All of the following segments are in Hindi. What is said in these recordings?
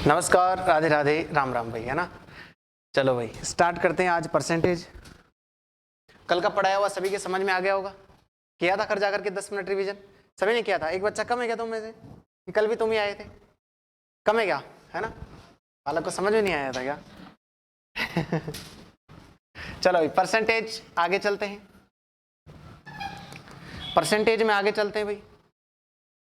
नमस्कार, राधे राधे, राम राम भाई, है ना। चलो भाई स्टार्ट करते हैं आज परसेंटेज। कल का पढ़ाया हुआ सभी के समझ में आ गया होगा। किया था घर जाकर के 10 मिनट रिवीजन सभी ने किया था। एक बच्चा कम है क्या तुम में से कि कल भी तुम ही आए थे? कम है क्या, है ना? बालक को समझ में नहीं आया था क्या? चलो भाई परसेंटेज आगे चलते हैं। परसेंटेज में आगे चलते हैं भाई।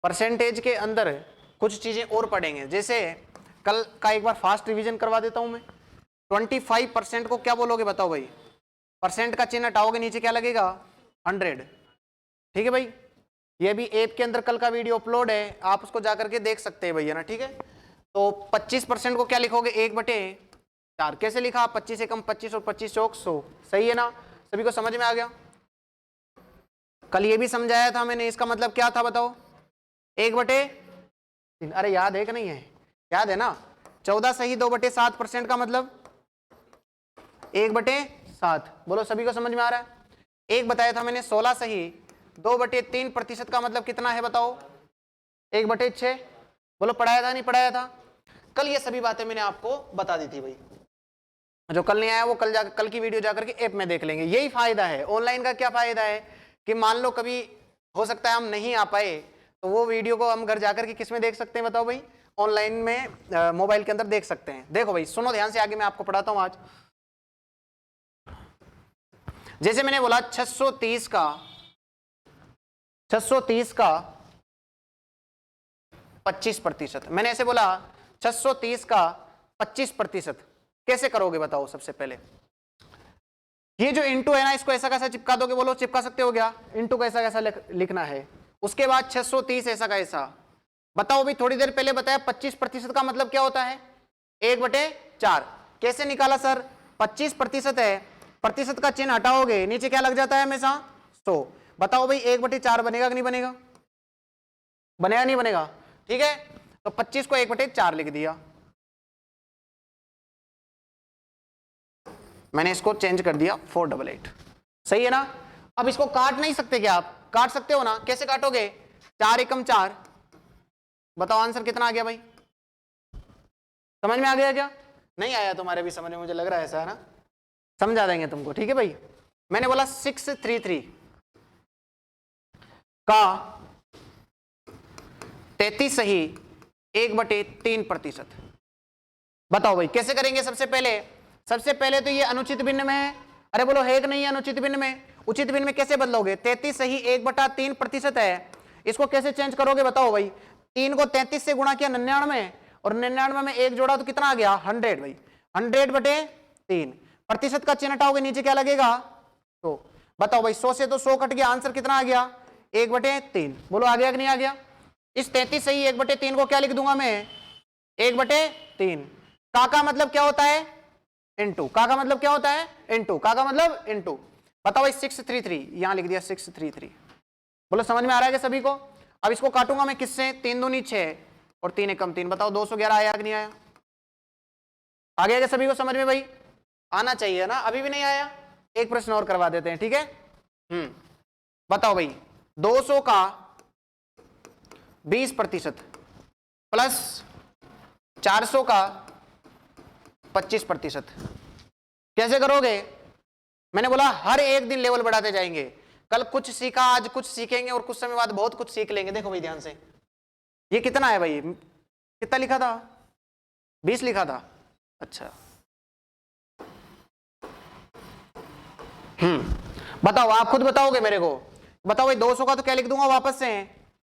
परसेंटेज के अंदर कुछ चीजें और पढ़ेंगे। जैसे कल का एक बार फास्ट रिवीजन करवा देता हूं मैं। 25% को क्या बोलोगे बताओ भाई? परसेंट का चिन्ह हटाओगे, नीचे क्या लगेगा? 100। ठीक है भाई, ये भी ऐप के अंदर कल का वीडियो अपलोड है, आप उसको जाकर के देख सकते हैं भैया ना। ठीक है, तो 25% को क्या लिखोगे? 1/4। कैसे लिखा? 25 एकम 25 और 25 चौक 100। सही है ना? सभी को समझ में आ गया? कल ये भी समझाया था मैंने, इसका मतलब क्या था बताओ? 1/3। अरे याद है कि नहीं है? याद है ना? 14 सही 2/7% का मतलब 1/7। बोलो सभी को समझ में आ रहा है? एक बताया था मैंने 16 सही 2/3% का मतलब कितना है बताओ? 1/6। बोलो पढ़ाया था नहीं पढ़ाया था? कल ये सभी बातें मैंने आपको बता दी थी भाई। जो कल नहीं आया वो कल की वीडियो जाकर के ऐप में देख लेंगे। यही फायदा है ऑनलाइन का। क्या फायदा है कि मान लो कभी हो सकता है हम नहीं आ पाए, तो वो वीडियो को हम घर जाकर के किस में देख सकते हैं बताओ भाई? ऑनलाइन में मोबाइल के अंदर देख सकते हैं। देखो भाई सुनो ध्यान से, आगे मैं आपको पढ़ाता हूं आज। जैसे मैंने बोला 630 का 25%। मैंने ऐसे बोला 630 का 25%। कैसे करोगे बताओ? सबसे पहले ये जो इंटू है ना, इसको ऐसा कैसा चिपका दोगे? बोलो चिपका सकते हो क्या? इंटू कैसा कैसा लिखना है। उसके बाद 630 ऐसा का ऐसा। बताओ भाई, थोड़ी देर पहले बताया 25% का मतलब क्या होता है? 1/4। कैसे निकाला सर? 25% है, प्रतिशत का चिन्ह हटाओगे, नीचे क्या लग जाता है हमेशा? 100। बताओ भाई 1/4 बनेगा कि नहीं बनेगा? बनेगा नहीं बनेगा? ठीक है, तो 25 को 1/4 लिख दिया। मैंने इसको चेंज कर दिया 488। सही है ना? अब इसको काट नहीं सकते क्या? आप काट सकते हो ना? कैसे काटोगे? 4 एकम 4। बताओ आंसर कितना आ गया भाई? समझ में आ गया क्या? नहीं आया तुम्हारे भी समझ में? मुझे लग रहा है ऐसा, है ना? समझा देंगे तुमको। ठीक है भाई, मैंने बोला 633 का 33 सही 1/3%। बताओ भाई कैसे करेंगे? सबसे पहले तो ये अनुचित भिन्न में है। अरे बोलो है कि नहीं है अनुचित भिन्न में? उचित भिन्न में कैसे बदलोगे? 33 सही 1/3% है, इसको कैसे चेंज करोगे बताओ भाई? 3 को 33 से गुणा किया 99, और 99 में 1 जोड़ा तो कितना आ गया? 100 भाई। 100/3। प्रतिशत का चिन्ह हटाओगे, नीचे क्या लगेगा? तो बताओ भाई 100 से तो 100 कट गया, आंसर कितना आ गया? 1/3। बोलो आ गया कि नहीं आ गया? इस 33 सही 1/3 को क्या लिख दूंगा मैं? 1/3। का मतलब क्या होता है? इनटू। का मतलब क्या होता है? इनटू। का मतलब इनटू। बताओ भाई 633 यहां लिख दिया 633। बोलो समझ में आ रहा है क्या सभी को? अब इसको काटूंगा मैं किससे? 3 दूनी 6 और 3 एकम 3। बताओ 211 आया कि नहीं आया? आ गया क्या सभी को समझ में भाई? आना चाहिए ना? अभी भी नहीं आया? एक प्रश्न और करवा देते हैं, ठीक है? बताओ भाई 200 का 20% प्लस 400 का 25%। कैसे करोगे? मैंने बोला हर एक दिन लेवल बढ़ाते जाएंगे। कल कुछ सीखा, आज कुछ सीखेंगे, और कुछ समय बाद बहुत कुछ सीख लेंगे। देखो भाई ध्यान से, ये कितना है भाई? कितना लिखा था? 20 लिखा था। अच्छा बताओ, आप खुद बताओगे मेरे को? बताओ भाई 200 का तो क्या लिख दूंगा वापस से?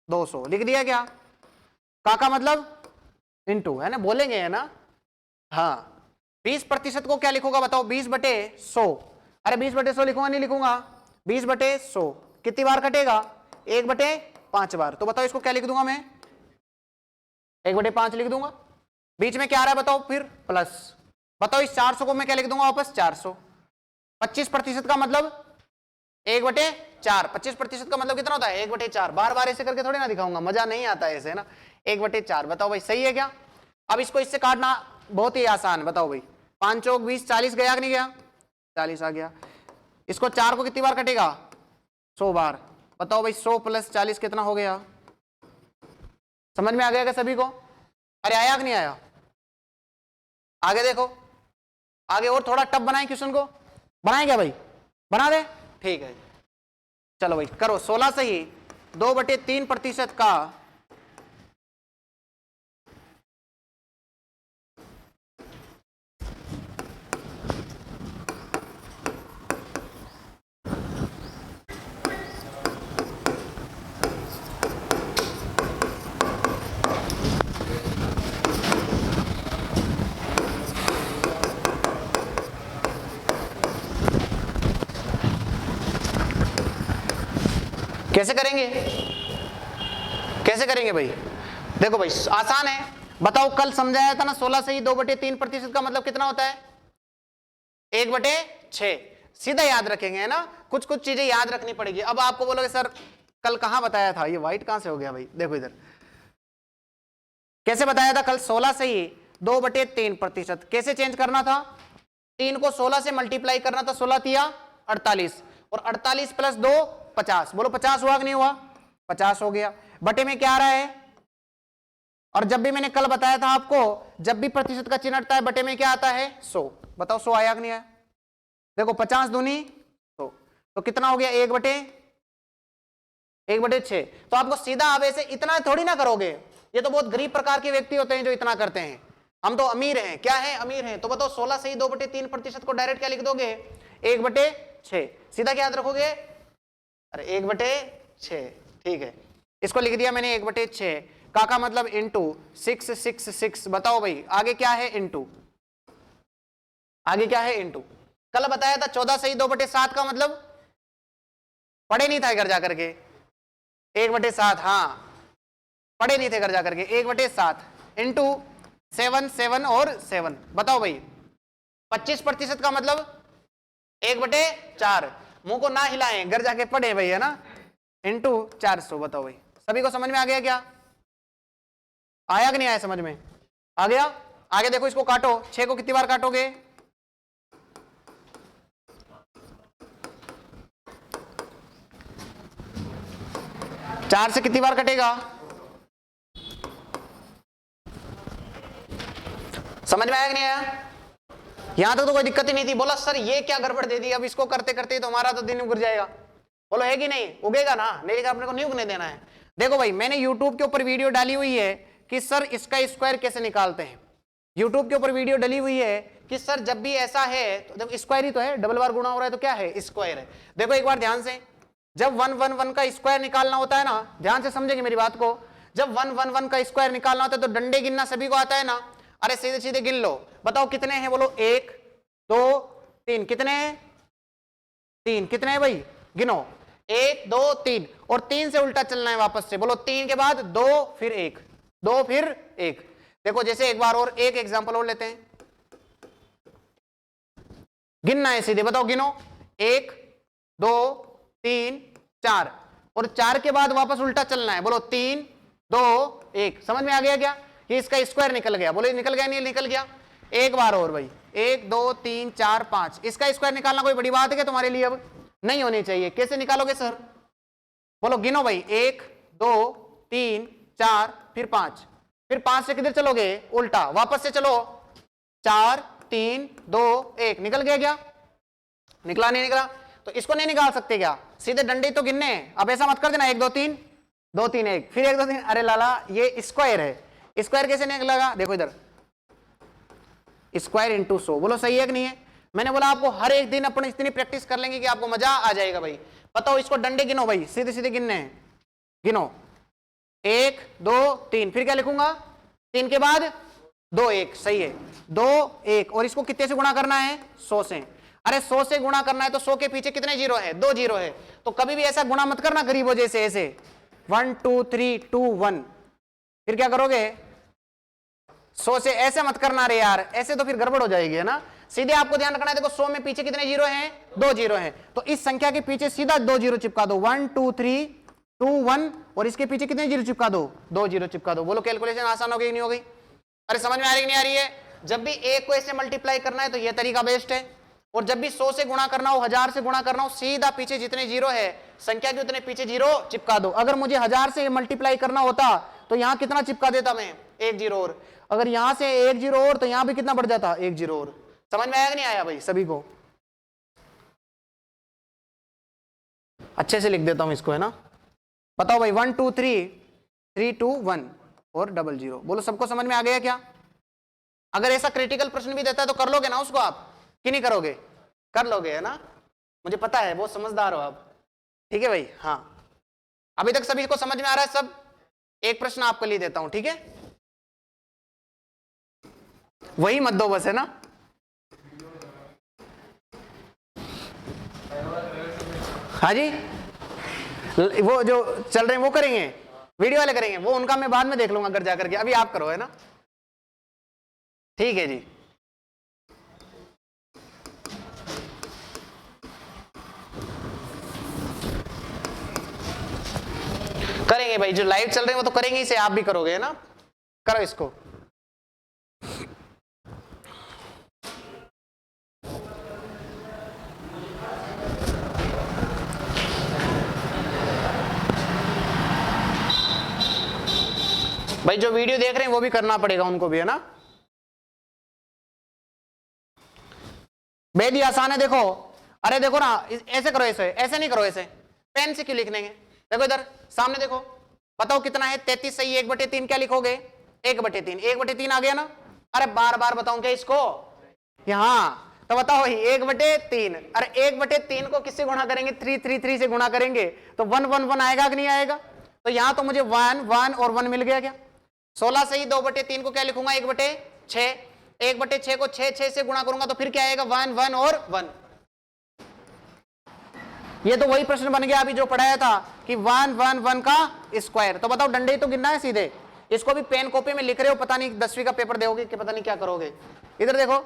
200 लिख दिया क्या? का मतलब इनटू, है ना? बोलेंगे है ना? हाँ। 20% को क्या लिखूंगा बताओ? 20/100। अरे 20/100 लिखूंगा नहीं लिखूंगा? 20/100 कितनी बार कटेगा? 1/5 बार। तो बताओ इसको क्या लिख दूंगा मैं? 1/5 लिख दूंगा। बीच में क्या आ रहा है बताओ फिर? प्लस। बताओ इस 400 को मैं क्या लिख दूंगा वापस? 400। 25% का मतलब 1/4। 25% का मतलब कितना होता है? 1/4। बार बार ऐसे करके थोड़ी ना दिखाऊंगा, मजा नहीं आता है ऐसे ना। 1/4। बताओ भाई सही है क्या? अब इसको इससे काटना बहुत ही आसान है। बताओ भाई 5 चौक 20, 40 गया कि नहीं गया? 40 आ गया। इसको 4 को कितनी बार कटेगा? 100 बार। बताओ भाई 100 प्लस 40 कितना हो गया? समझ में आ गया क्या सभी को? अरे आया कि नहीं आया? आगे देखो, आगे और थोड़ा टफ बनाए क्वेश्चन को, बनाए क्या भाई, बना दे, ठीक है। चलो भाई करो, 16 से ही 2/3% का कैसे करेंगे, कैसे करेंगे भाई, देखो भाई आसान है, बताओ कल समझाया था ना 16 से ही 2/3% का मतलब कितना होता है, 1/6। सीधा याद रखेंगे है ना, कुछ कुछ चीजें याद रखनी पड़ेगी। अब आपको बोलोगे सर कल कहां बताया था, ये व्हाइट कहां से हो गया भाई, देखो इधर कैसे बताया था कल, 16 से ही 2/3%, कैसे चेंज करना था, 3 को 16 से मल्टीप्लाई करना था, 16 तिया 48 और 48 + 2 50, बोलो 50 हुआ कि नहीं हुआ, 50 हो गया। बटे में क्या आ रहा है, और जब भी मैंने कल बताया था आपको, जब भी प्रतिशत का चिन्ह हटता है बटे में क्या आता है 100, बताओ 100 आया कि नहीं आया, देखो 50 दूनी 100, तो कितना हो गया 1/6। तो आपको सीधा आप ऐसे इतना थोड़ी ना करोगे, ये तो बहुत गरीब प्रकार के व्यक्ति होते हैं जो इतना करते हैं, हम तो अमीर हैं, क्या है अमीर हैं। तो बताओ 16 से ही 2/3% को डायरेक्ट क्या लिख दोगे 1/6, सीधा क्या याद रखोगे, अरे 1/6, ठीक है, इसको लिख दिया मैंने 1/6, का मतलब इंटू 666, बताओ भाई आगे क्या है इंटू, आगे क्या है इंटू, कल बताया था 14 से ही 2/7 का मतलब, पढ़े नहीं था घर जाकर के 1/7, हाँ पढ़े नहीं थे घर जाकर के, 1/7 इंटू 7 7 और 7, बताओ भाई 25% का मतलब 1/4, मुंह को ना हिलाएं, घर जाके पढ़े भाई है ना, इंटू 400, बताओ भाई सभी को समझ में आ गया क्या, आया कि नहीं आया, समझ में आ गया। आगे देखो इसको काटो, 6 को कितनी बार काटोगे, 4 से कितनी बार कटेगा, समझ में आया कि नहीं आया, यहां तक तो कोई दिक्कत ही नहीं थी। बोला सर ये क्या गड़बड़ दे दी, अब इसको करते करते तो हमारा तो दिन उग जाएगा, बोलो है कि नहीं, उगेगा ना, नहीं अपने को नहीं उगने देना है। देखो भाई मैंने YouTube के ऊपर वीडियो डाली हुई है कि सर इसका स्क्वायर कैसे निकालते हैं, YouTube के ऊपर वीडियो डली हुई है कि सर जब भी ऐसा है तो जब स्क्वायर ही तो है, डबल बार गुणा हो रहा है तो क्या है स्क्वायर है। देखो एक बार ध्यान से, जब 1 1 1 का स्क्वायर निकालना होता है ना, ध्यान से समझेंगे मेरी बात को, जब 1 1 1 का स्क्वायर निकालना होता है तो डंडे गिनना सभी को आता है ना, अरे सीधे सीधे गिन लो, बताओ कितने हैं, बोलो 1 2 3, कितने हैं 3, कितने हैं भाई गिनो, 1 2 3, और 3 से उल्टा चलना है वापस से, बोलो 3 के बाद 2 फिर 1, 2 फिर 1। देखो जैसे एक बार और एक एग्जांपल और लेते हैं, गिनना है सीधे, बताओ गिनो 1 2 3 4, और 4 के बाद वापस उल्टा चलना है, बोलो 3 2 1, समझ में आ गया क्या, ये इसका स्क्वायर निकल गया, बोलो निकल गया नहीं निकल गया। एक बार और भाई 1 2 3 4 5, इसका स्क्वायर निकालना कोई बड़ी बात है क्या तुम्हारे लिए, अब नहीं होनी चाहिए, कैसे निकालोगे सर, बोलो गिनो भाई 1 2 3 4 फिर 5, फिर 5 से किधर चलोगे उल्टा, वापस से चलो 4 3 2 1, निकल गया क्या, निकला नहीं निकला, तो इसको नहीं निकाल सकते क्या, सीधे डंडे तो गिनने, अब ऐसा मत कर देना 1 2 3 2 3 1 फिर 1 2 3, अरे लाला ये स्क्वायर है, स्क्वायर कैसे निकलेगा, देखो इधर स्क्वायर इंटू 100, बोलो सही है कि नहीं है। मैंने बोला आपको हर एक दिन अपन इतनी प्रैक्टिस कर लेंगे कि आपको मजा आ जाएगा भाई। बताओ इसको डंडे गिनो भाई, सीधे सीधे गिनने हैं, गिनो 1 2 3, फिर क्या लिखूंगा 3 के बाद 2 1, सही है 2 1, और इसको कितने से गुणा करना है 100 से, अरे 100 से गुणा करना है तो 100 के पीछे कितने जीरो है, 2 जीरो है, तो कभी भी ऐसा गुणा मत करना गरीबों जैसे ऐसे 1 2 3 2 1, फिर क्या करोगे 100 से ऐसे मत करना रे यार, ऐसे तो फिर गड़बड़ हो जाएगी है ना, सीधे आपको ध्यान रखना है। देखो 100 में पीछे कितने जीरो हैं, 2 जीरो हैं, तो इस संख्या के पीछे सीधा 2 जीरो चिपका दो, 1 2 3 2 1, और इसके पीछे कितने जीरो चिपका दो, 2 जीरो चिपका दो। बोलो कैलकुलेशन आसान हो गई नहीं हो गई, अरे समझ में आ रही नहीं आ रही है। जब भी एक को ऐसे मल्टीप्लाई करना है तो यह तरीका बेस्ट है, और जब भी 100 से गुणा करना हो, 1000 से गुणा करना हो, सीधा पीछे जितने जीरो है संख्या के उतने पीछे जीरो चिपका दो। अगर मुझे 1000 से मल्टीप्लाई करना होता तो यहां कितना चिपका देता मैं, 1 जीरो, और अगर यहां से 1 0 और तो यहां भी कितना बढ़ जाता, 1 0 और। समझ में आया कि नहीं आया भाई सभी को? अच्छे से लिख देता हूं इसको, है ना। बताओ भाई 1 2 3 3 2 1 और 0 0। बोलो सबको समझ में आ गया क्या? अगर ऐसा क्रिटिकल प्रश्न भी देता है तो कर लोगे ना उसको आप, कि नहीं करोगे? कर लोगे, है ना। मुझे पता है बहुत समझदार हो आप। ठीक है भाई। हाँ, अभी तक सभी को समझ में आ रहा है सब? एक प्रश्न आपके लिए देता हूं, ठीक है। वही मत दो बस, है ना। हाँ जी, वो जो चल रहे हैं वो करेंगे, वीडियो वाले करेंगे, वो उनका मैं बाद में देख लूंगा घर जाकर के, अभी आप करो, है ना। ठीक है जी। करेंगे भाई, जो लाइव चल रहे हैं वो तो करेंगे, इसे आप भी करोगे, है ना। करो इसको। भाई जो वीडियो देख रहे हैं वो भी करना पड़ेगा उनको भी, है ना। बेहद ही आसान है, देखो। अरे देखो ना, ऐसे करो, ऐसे नहीं करो, ऐसे पेन से क्यों लिख लेंगे। देखो इधर सामने देखो, बताओ कितना है 33 सही 1/3 क्या लिखोगे? 1/3। 1/3 आ गया ना। अरे बार बार बताऊं क्या इसको? यहाँ तो बताओ भाई 1/3। अरे 1/3 को किससे गुणा करेंगे? 3 3 3 से गुणा करेंगे तो 1 1 1 आएगा कि नहीं आएगा? तो यहाँ तो मुझे 1 1 और 1 मिल गया क्या? 16 सही 2/3 को क्या लिखूंगा? 1/6। 1/6 को 6 6 से गुणा करूंगा तो फिर क्या आएगा? 1 1 और 1। ये तो वही प्रश्न बन गया अभी जो पढ़ाया था कि 1 1 1 का स्क्वायर। तो बताओ डंडे तो गिनना है सीधे। इसको भी पेन कॉपी में लिख रहे हो, पता नहीं 10वीं का पेपर दोगे कि पता नहीं क्या करोगे। इधर देखो,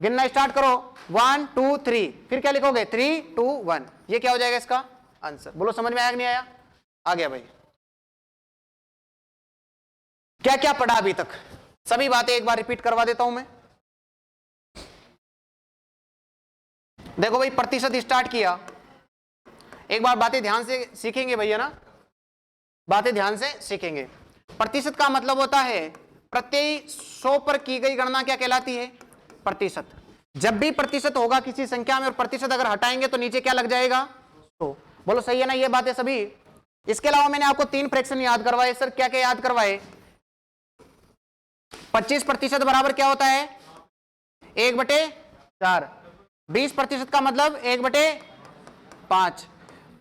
गिनना स्टार्ट करो। 1 2 3, फिर क्या लिखोगे? 3 2 1। ये क्या हो जाएगा इसका आंसर? बोलो समझ में आया कि नहीं आया? आ गया भाई। क्या क्या पढ़ा अभी तक? सभी बातें एक बार रिपीट करवा देता हूं मैं। देखो भाई, प्रतिशत स्टार्ट किया। एक बार बातें ध्यान से सीखेंगे भैया ना, बातें ध्यान से सीखेंगे। प्रतिशत का मतलब होता है प्रत्यय 100 पर की गई गणना क्या कहलाती है? प्रतिशत। जब भी प्रतिशत होगा किसी संख्या में और प्रतिशत अगर हटाएंगे तो नीचे क्या लग जाएगा? 100। बोलो सही है ना ये बातें सभी? इसके अलावा मैंने आपको 3 फ्रैक्शन याद करवाए। सर क्या क्या याद करवाए? 25% बराबर क्या होता है? 1/4। 20% का मतलब 1/5।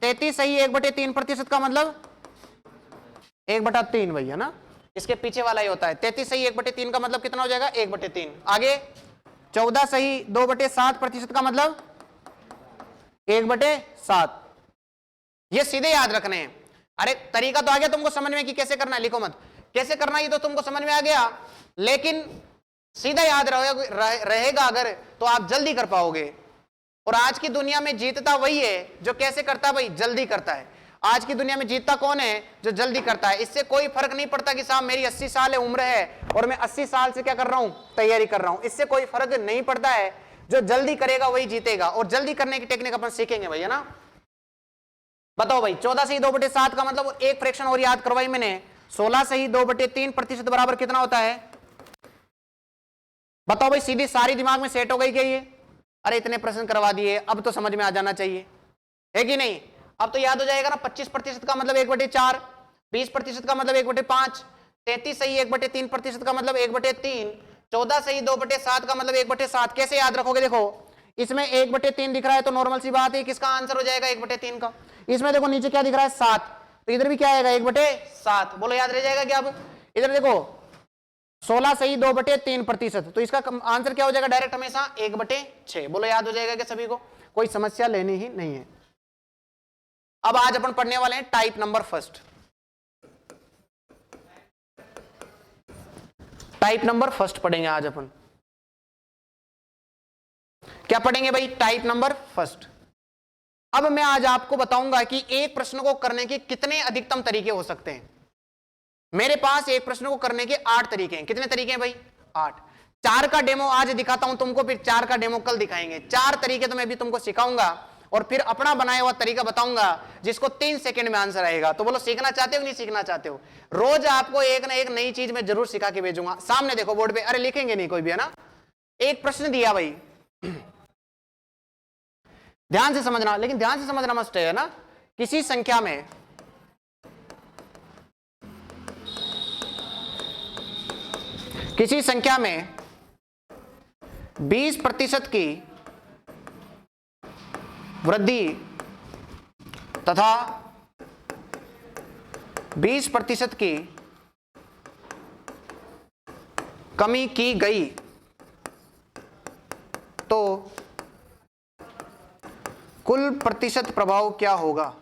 33 सही 1/3% का मतलब 1/3 भैया ना। इसके पीछे वाला ही होता है। 33 सही 1/3 का मतलब कितना हो जाएगा? 1/3। आगे 14 सही 2/7% का मतलब 1/7। ये सीधे याद रखने हैं। अरे तरीका तो आ गया तुमको समझ में कि कैसे करना है, लिखो मत। कैसे करना ये तो तुमको समझ में आ गया, लेकिन सीधा याद रहेगा अगर तो आप जल्दी कर पाओगे। और आज की दुनिया में जीतता वही है जो कैसे करता है भाई? जल्दी करता है। आज की दुनिया में जीतता कौन है? जो जल्दी करता है। इससे कोई फर्क नहीं पड़ता कि साहब मेरी 80 साल उम्र है और मैं 80 साल से क्या कर रहा हूं? तैयारी कर रहा हूं। इससे कोई फर्क नहीं पड़ता है। जो जल्दी करेगा वही जीतेगा। और जल्दी करने की टेक्निक अपन सीखेंगे भैया ना। बताओ भाई 14 से 2/7 का मतलब एक फ्रैक्शन और याद करवाई मैंने। 16 से 2/3% बराबर कितना होता है? बताओ भाई, सीधी सारी दिमाग में सेट हो गई क्या ये? अरे इतने प्रश्न करवा दिए, अब तो समझ में आ जाना चाहिए, है कि नहीं? अब तो याद हो जाएगा ना। 25% का मतलब 1/4। 20% का मतलब 1/5। 33 सही 1/3% का मतलब 1/3। 14 सही 2/7 का मतलब 1/7। कैसे याद रखोगे? देखो इसमें 1/3 दिख रहा है तो नॉर्मल सी बात है, किसका आंसर हो जाएगा? 1/3 का। इसमें देखो नीचे क्या दिख रहा है? 7, तो इधर भी क्या आएगा? 1/7। बोलो याद रह जाएगा क्या? अब इधर देखो 16 सही 2/3%, तो इसका आंसर क्या हो जाएगा? डायरेक्ट हमेशा 1/6। बोलो याद हो जाएगा क्या सभी को? कोई समस्या लेनी ही नहीं है। अब आज अपन पढ़ने वाले हैं type number first. Type number first पढ़ेंगे आज अपन। क्या पढ़ेंगे भाई? Type number first. अब मैं आज आपको बताऊंगा कि एक प्रश्न को करने के कितने अधिकतम तरीके हो सकते हैं। मेरे पास एक प्रश्न को करने के 8 तरीके हैं। कितने तरीके हैं भाई? 8। 4 का डेमो आज दिखाता हूं तुमको, फिर 4 का डेमो कल दिखाएंगे। 4 तरीके तो मैं भी तुमको सिखाऊंगा और फिर अपना बनाया हुआ तरीका बताऊंगा जिसको 3 सेकंड में आंसर आएगा। तो बोलो सीखना चाहते हो नहीं सीखना चाहते हो? रोज आपको एक ना एक नई चीज मैं जरूर सिखा के भेजूंगा। सामने देखो बोर्ड पे, अरे लिखेंगे नहीं कोई भी है ना। एक प्रश्न दिया भाई, ध्यान से समझना, लेकिन ध्यान से समझना मस्ट है ना। किसी संख्या में किसी संख्या में 20% की वृद्धि तथा 20% की कमी की गई तो कुल प्रतिशत प्रभाव क्या होगा?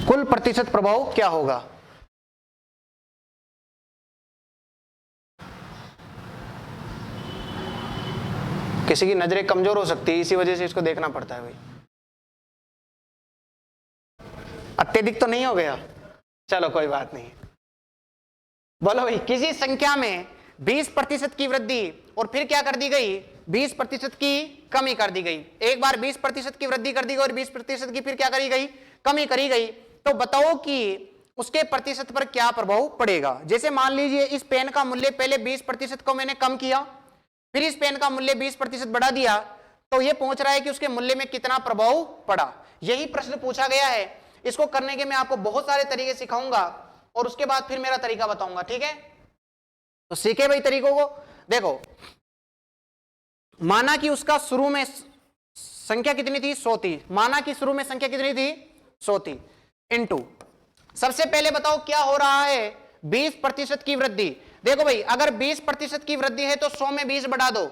कुल प्रतिशत प्रभाव क्या होगा? किसी की नजरें कमजोर हो सकती है, इसी वजह से इसको देखना पड़ता है भाई। अत्यधिक तो नहीं हो गया? चलो कोई बात नहीं। बोलो भाई, किसी संख्या में 20% की वृद्धि और फिर क्या कर दी गई? 20% की कमी कर दी गई। एक बार 20% की वृद्धि कर दी गई और 20% की फिर क्या करी गई? कमी करी गई। तो बताओ कि उसके प्रतिशत पर क्या प्रभाव पड़ेगा? जैसे मान लीजिए इस पेन का मूल्य पहले 20% को मैंने कम किया, फिर इस पेन का मूल्य 20% बढ़ा दिया, तो ये पहुंच रहा है कि उसके मूल्य में कितना प्रभाव पड़ा। यही प्रश्न पूछा गया है। इसको करने के मैं आपको बहुत सारे तरीके सिखाऊंगा और उसके बाद फिर मेरा तरीका बताऊंगा, ठीक है? तो सीखे भाई तरीकों को। देखो, माना कि उसका शुरू में संख्या कितनी थी? 100 थी। माना कि शुरू में संख्या कितनी थी? 100 थी। इनटू, सबसे पहले बताओ क्या हो रहा है? 20% की वृद्धि। देखो भाई, अगर 20% की वृद्धि है तो 100 में 20 बढ़ा दो,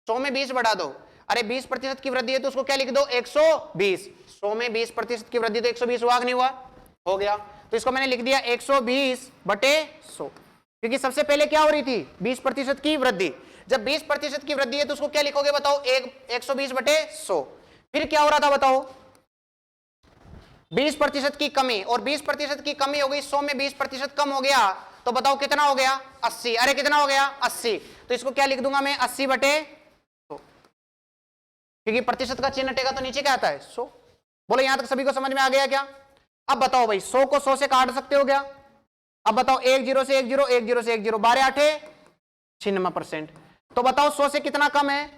100 में 20 बढ़ा दो। अरे 20% की वृद्धि है तो उसको क्या लिख दो? 120। 100 में 20% की वृद्धि तो 120 हुआ कि नहीं हुआ? हो गया। तो इसको मैंने लिख दिया 120/100, क्योंकि सबसे पहले क्या हो रही थी? 20% की वृद्धि। जब 20% की वृद्धि है तो उसको क्या लिखोगे बताओ? 120/100। फिर क्या हो रहा था बताओ? 20% की कमी, और 20% की कमी हो गई। 100 में 20% कम हो गया तो बताओ कितना हो गया? 80। अरे कितना हो गया? 80। तो इसको क्या लिख दूंगा मैं? 80/100, क्योंकि प्रतिशत का चिन्ह हटेगा तो नीचे क्या आता है? 100। बोलो यहां तक सभी को समझ में आ गया क्या? अब बताओ भाई, 100 को 100 से काट सकते हो क्या? अब बताओ, 1 0 से 1 0, 1 0 से 1 0, 12 8 96%। तो बताओ 100 से कितना कम है?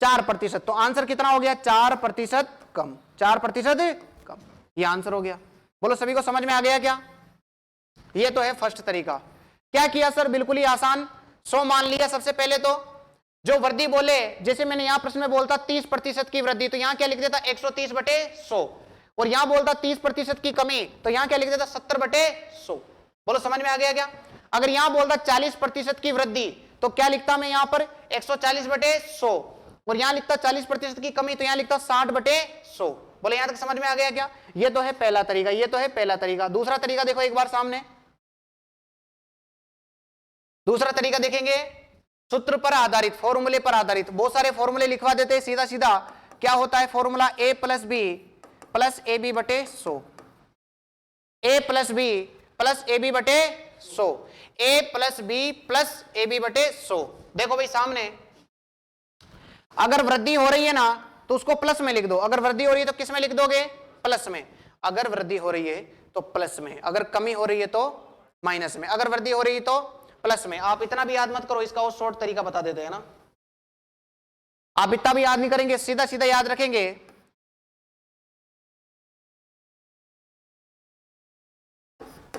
4%। तो आंसर कितना हो गया? 4% कम। 4% कम, ये आंसर हो गया। बोलो सभी को समझ में आ गया क्या? ये तो है फर्स्ट तरीका। क्या किया सर? बिल्कुल ही आसान। 100 मान लिया सबसे पहले, तो जो वृद्धि बोले, जैसे मैंने यहां प्रश्न में बोलता 30% की वृद्धि, तो यहां क्या लिख देता? 130/100। और यहां बोलता 30% की कमी, तो यहां क्या लिख देता? 70/100। बोलो समझ में आ गया क्या? अगर यहां बोलता 40% की वृद्धि, तो क्या लिखता मैं यहां पर? 140/100। और यहां लिखता 40% की कमी, तो यहां लिखता 60/100। बोले यहां तक समझ में आ गया क्या? ये तो है पहला तरीका, ये तो है पहला तरीका। दूसरा तरीका देखो एक बार सामने। दूसरा तरीका देखेंगे, सूत्र पर आधारित, फॉर्मूले पर आधारित। बहुत सारे फॉर्मूले लिखवा देते हैं सीधा सीधा। क्या होता है formula? a + b + ab/100। a + b + ab/100। a + b + ab/100। देखो भाई सामने, अगर वृद्धि हो रही है ना तो उसको प्लस में लिख दो। अगर वृद्धि हो रही है तो किस में लिख दोगे? प्लस में। अगर वृद्धि हो रही है तो प्लस में, अगर कमी हो रही है तो माइनस में, अगर वृद्धि हो रही है तो प्लस में। आप इतना भी याद मत करो, इसका और शॉर्ट तरीका बता देते हैं ना। आप इतना भी याद नहीं करेंगे, सीधा सीधा याद रखेंगे।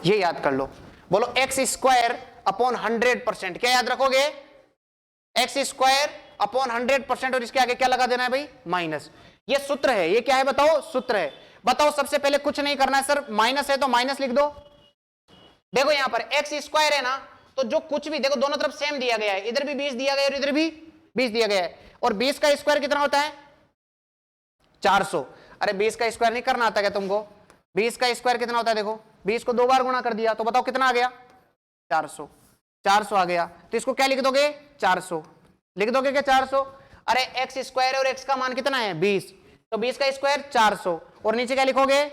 ये याद कर लो। बोलो x² / 100%। क्या याद रखोगे? x² / 100%, और इसके आगे क्या लगा देना है भाई? माइनस। ये सूत्र है। ये क्या है बताओ? सूत्र है। बताओ सबसे पहले कुछ नहीं करना है सर, माइनस है तो माइनस लिख दो। देखो यहां पर x² है ना, तो जो कुछ भी, देखो दोनों तरफ सेम दिया गया है, इधर भी 20 दिया गया है और इधर भी 20 दिया गया है। और 20 का स्क्वायर कितना होता है? 400। अरे 20 का स्क्वायर नहीं करना आता क्या तुमको? 20 का स्क्वायर कितना होता है? देखो 20 को 2 बार गुणा कर दिया तो बताओ कितना आ गया? 400। 400 आ गया, तो इसको क्या लिख दोगे? 400 लिख दोगे क्या? 400। अरे x² है और x का मान कितना है? 20, तो 20 का स्क्वायर 400, और नीचे क्या लिखोगे?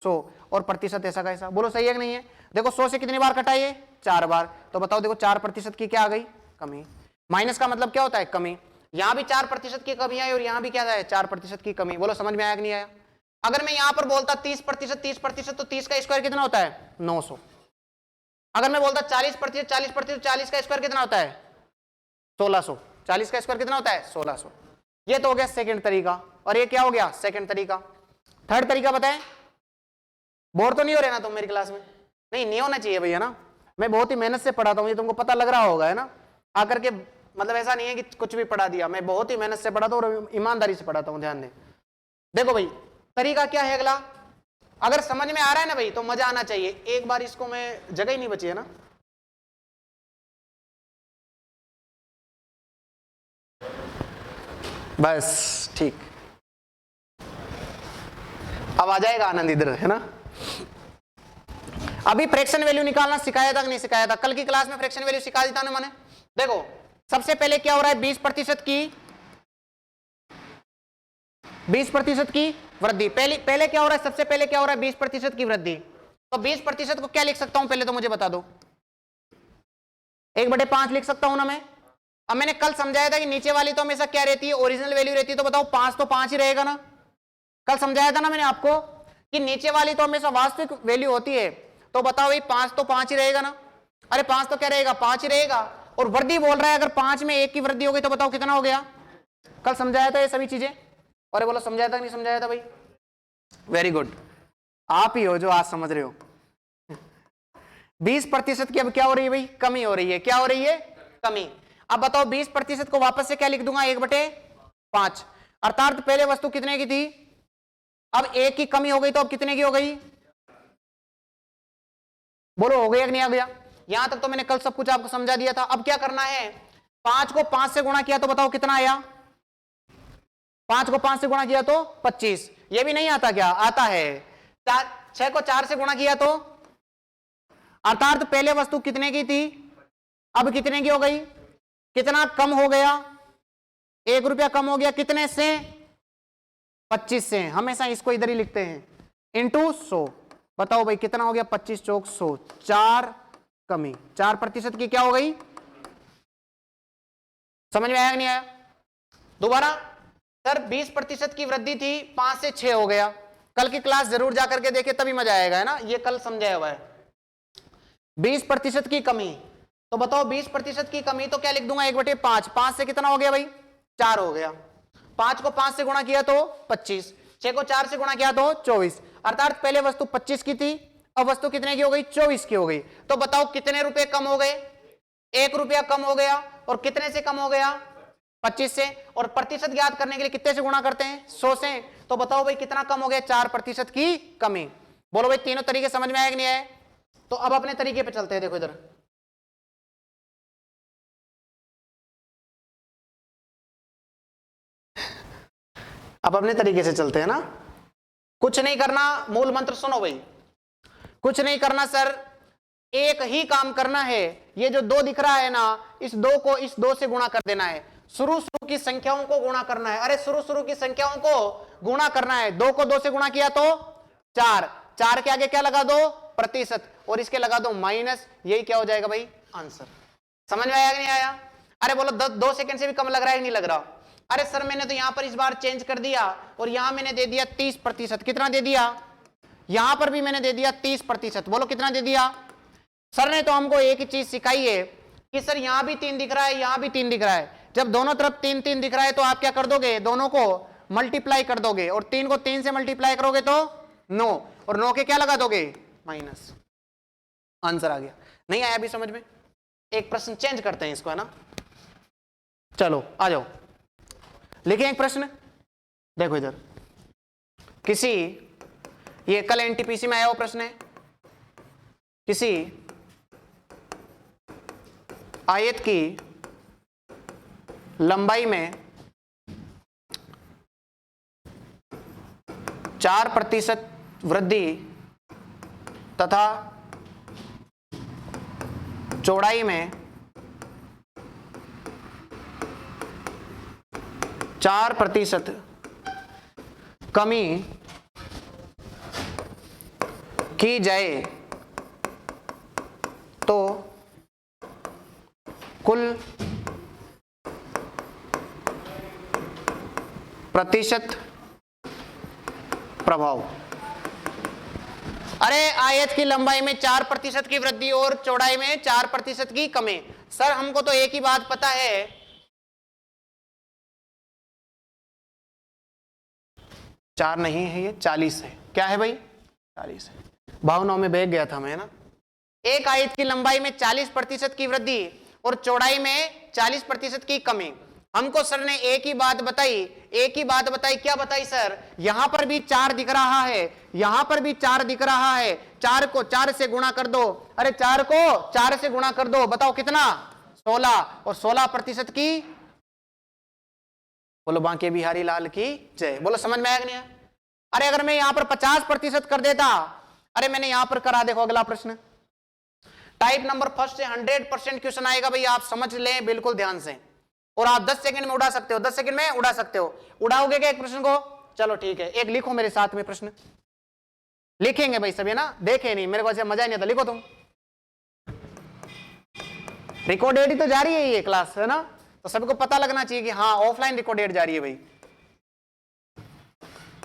100, और प्रतिशत ऐसा का ऐसा। बोलो सही है कि नहीं है? देखो 100 से कितनी बार कटा ये 4 बार, तो बताओ देखो 4% की क्या आ गई कमी। माइनस का मतलब क्या होता है कमी, यहां भी 4% की कमी आई और यहां भी क्या है 4% की कमी। बोलो समझ में आया कि नहीं आया। अगर मैं यहां पर बोलता 30% तो 30 का स्क्वायर कितना होता है 900। अगर मैं बोलता 40% 40% का स्क्वायर कितना होता है 1600। 40 का स्क्वायर कितना होता है 1600। ये तो हो गया सेकंड तरीका, और ये क्या हो गया सेकंड तरीका। थर्ड तरीका बताएं। बोर तो नहीं हो रहे ना तुम मेरी क्लास में? नहीं होना चाहिए भैया ना, मैं बहुत ही मेहनत से पढ़ाता हूँ, ये तुमको पता लग रहा होगा है ना आकर के। मतलब ऐसा नहीं है कि कुछ भी पढ़ा दिया, मैं बहुत ही मेहनत से पढ़ाता हूँ और ईमानदारी से पढ़ाता हूँ, ध्यान दें। देखो भाई तरीका क्या है अगला, अगर समझ में आ रहा है ना भाई तो मजा आना चाहिए। एक बार इसको मैं, जगह ही नहीं बची है ना, बस ठीक, अब आ जाएगा आनंद इधर है ना। अभी फ्रैक्शन वैल्यू निकालना सिखाया था कि नहीं सिखाया था? कल की क्लास में फ्रैक्शन वैल्यू सिखा देता ना मैंने। देखो सबसे पहले क्या हो रहा है 20% की वृद्धि। पहले क्या हो रहा है, सबसे पहले क्या हो रहा है 20% की वृद्धि। तो 20% को क्या लिख सकता हूं पहले तो मुझे बता दो। 1/5 लिख सकता हूं ना मैं। अब मैंने कल समझाया था कि नीचे वाली तो हमेशा क्या रहती है ओरिजिनल वैल्यू रहती है, तो बताओ 5 तो 5 ही रहेगा ना। कल समझाया था ना मैंने आपको कि नीचे वाली तो हमेशा वास्तविक वैल्यू होती है, तो बताओ भाई 5 तो 5 ही रहेगा ना। अरे 5 तो क्या रहेगा 5 ही रहेगा। और वृद्धि बोल रहा है अगर 5 में 1 की वृद्धि हो गई तो बताओ कितना हो गया। कल समझाया था ये सभी चीजें। अरे बोलो समझाया था कि नहीं समझाया था भाई? वेरी गुड, आप ही हो जो आज समझ रहे हो। 20% की अब क्या हो रही है भाई कमी हो रही है। क्या हो रही है कमी। अब बताओ 20% को वापस से क्या लिख दूंगा 1/5, अर्थात पहले वस्तु कितने की थी, अब 1 की कमी हो गई तो अब कितने की हो गई। बोलो हो गया कि नहीं आ गया। यहां तक तो मैंने कल सब कुछ आपको समझा दिया था। अब क्या करना है, 5 को 5 से गुणा किया तो बताओ कितना आया। 5 को 5 से गुणा किया तो 25। ये भी नहीं आता क्या, आता है। 6 को 4 से गुणा किया तो, अर्थात पहले वस्तु कितने की थी अब कितने की हो गई। कितना कम हो गया, 1 रुपया कम हो गया, कितने से 25 से। हमेशा इसको इधर ही लिखते हैं इंटू 100। बताओ भाई कितना हो गया 25 चौक 100, 4 कमी। 4% की क्या हो गई, समझ में आया कि नहीं आया? दोबारा सर 20% की वृद्धि थी 5 से 6 हो गया। कल की क्लास जरूर जाकर के देखे तभी मजा आएगा है ना, ये कल समझाया हुआ है। 20% की कमी, तो बताओ 20% की कमी तो क्या लिख दूंगा 1/5। 5 से कितना हो गया भाई 4 हो गया। 5 को 5 से गुणा किया तो 25, 6 को 4 से गुणा किया तो 24, अर्थात पहले वस्तु 25 की थी अब वस्तु कितने की हो गई 24 की हो गई। तो बताओ कितने रुपए कम हो गए, 1 रुपया कम हो गया। और कितने से कम हो गया 25 से। और प्रतिशत ज्ञात करने के लिए कितने से गुणा करते हैं 100 से। तो बताओ भाई कितना कम हो गया 4% की कमी। बोलो भाई तीनों तरीके समझ में आए कि नहीं आए? तो अब अपने तरीके पे चलते हैं। देखो इधर अब अपने तरीके से चलते हैं ना। कुछ नहीं करना, मूल मंत्र सुनो भाई। कुछ नहीं करना सर, एक ही काम करना है। ये जो 2 दिख रहा है ना, इस 2 को इस 2 से गुणा कर देना है। शुरू की संख्याओं को गुणा करना है। अरे शुरू की संख्याओं को गुणा करना है। 2 को 2 से गुणा किया तो 4, 4 के आगे क्या लगा दो प्रतिशत, और इसके लगा दो माइनस। यही क्या हो जाएगा भाई आंसर। समझ में आया कि नहीं आया? अरे बोलो 2 सेकंड से भी कम लग रहा है कि नहीं लग रहा? अरे सर मैंने तो यहां पर इस बार चेंज कर दिया और यहां मैंने दे दिया 30%। कितना दे दिया, यहां पर भी मैंने दे दिया 30%। बोलो कितना दे दिया। सर ने तो हमको एक ही चीज सिखाई है कि सर यहां भी 3 दिख रहा है यहां भी 3 दिख रहा है। जब दोनों तरफ 3 3 दिख रहा है तो आप क्या कर दोगे, दोनों को मल्टीप्लाई कर दोगे, और 3 को 3 से मल्टीप्लाई करोगे तो 9, और 9 के क्या लगा दोगे माइनस। आंसर आ गया। नहीं आया अभी समझ में? एक प्रश्न चेंज करते हैं इसको है ना। चलो आ जाओ, लिखें एक प्रश्न। देखो इधर किसी, ये कल एनटीपीसी में आया हुआ प्रश्न है। किसी आयत की लंबाई में 4% वृद्धि तथा चौड़ाई में 4% कमी की जाए तो कुल प्रतिशत प्रभाव। अरे आयत की लंबाई में 4% की वृद्धि और चौड़ाई में 4% की कमी। सर हमको तो एक ही बात पता है, चार नहीं है, ये 40 है। क्या है भाई? 40 है। भावनाओं में बह गया था मैं ना। एक आयत की लंबाई में 40% की वृद्धि और चौड़ाई में 40% की कमी। हमको सर ने एक ही बात बताई, एक ही बात बताई। क्या बताई सर? यहां पर भी 4 दिख रहा है, यहां पर भी 4 दिख रहा है। 4 को 4 से गुणा कर दो। अरे 4 को 4 से गुणा कर दो, बताओ कितना? 16। और 16% की, बोलो बांके बिहारी लाल की जय। बोलो समझ में आया कि नहीं? अरे अगर मैं यहां पर 50% कर देता, अरे मैंने यहां पर करा, देखो अगला प्रश्न टाइप नंबर फर्स्ट से 100% क्वेश्चन आएगा भाई, आप समझ लें बिल्कुल ध्यान से। और आप 10 सेकंड में उड़ा सकते हो, 10 सेकंड में उड़ा सकते हो। उड़ाओगे क्या एक प्रश्न को? चलो ठीक है, एक लिखो मेरे साथ में प्रश्न। लिखेंगे भाई सभी ना, देखे नहीं, मेरे को ऐसे मजा ही नहीं आता। लिखो तुम, रिकॉर्डेड ही तो जा रही है ये क्लास, है ना? तो सबको पता लगना चाहिए कि हाँ ऑफलाइन रिकॉर्डेड जा रही है भाई।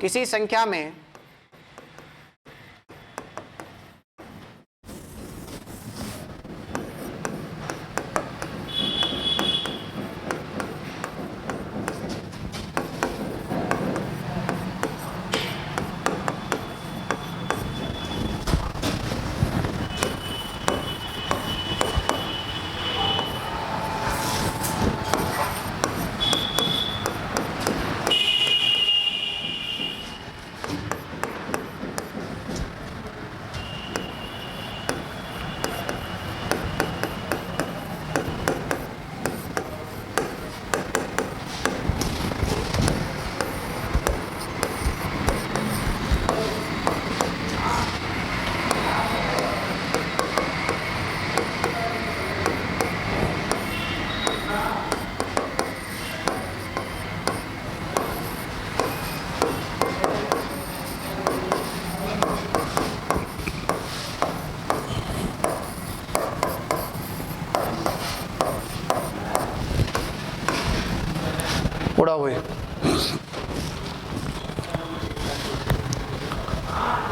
किसी संख्या में उड़ा हुए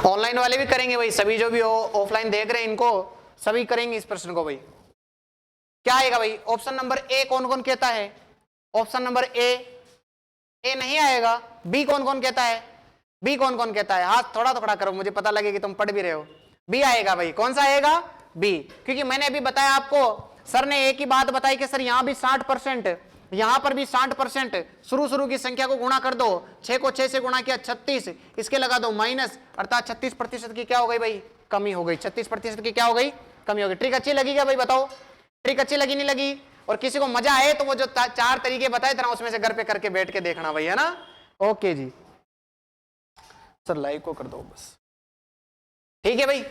ऑनलाइन वाले भी करेंगे भाई, सभी जो भी ऑफलाइन देख रहे हैं इनको सभी करेंगे इस प्रश्न को भाई। क्या आएगा भाई? ऑप्शन नंबर ए कौन कौन कहता है? ऑप्शन नंबर ए नहीं आएगा। बी कौन कौन कहता है? बी कौन कौन कहता है? हाथ थोड़ा थोड़ा करो, मुझे पता लगे कि तुम पढ़ भी रहे हो। बी आएगा भाई। कौन सा आएगा? बी। क्योंकि मैंने अभी बताया आपको, सर ने एक ही बात बताई कि सर यहां भी 60%, यहां पर भी 60%। शुरू की संख्या को गुणा कर दो, 6 को 6 से गुणा किया 36, इसके लगा दो माइनस, अर्थात 36% की क्या हो गई भाई? कमी हो गई। 36% की क्या हो गई? कमी हो गई। ट्रिक अच्छी लगी क्या भाई? बताओ, ट्रिक अच्छी लगी नहीं लगी? और किसी को मजा आए तो वो जो 4 तरीके बताए थे ना, उसमें से घर पे करके बैठ के देखना भाई, है ना? ओके जी, सर लाइक को कर दो बस। ठीक है भाई।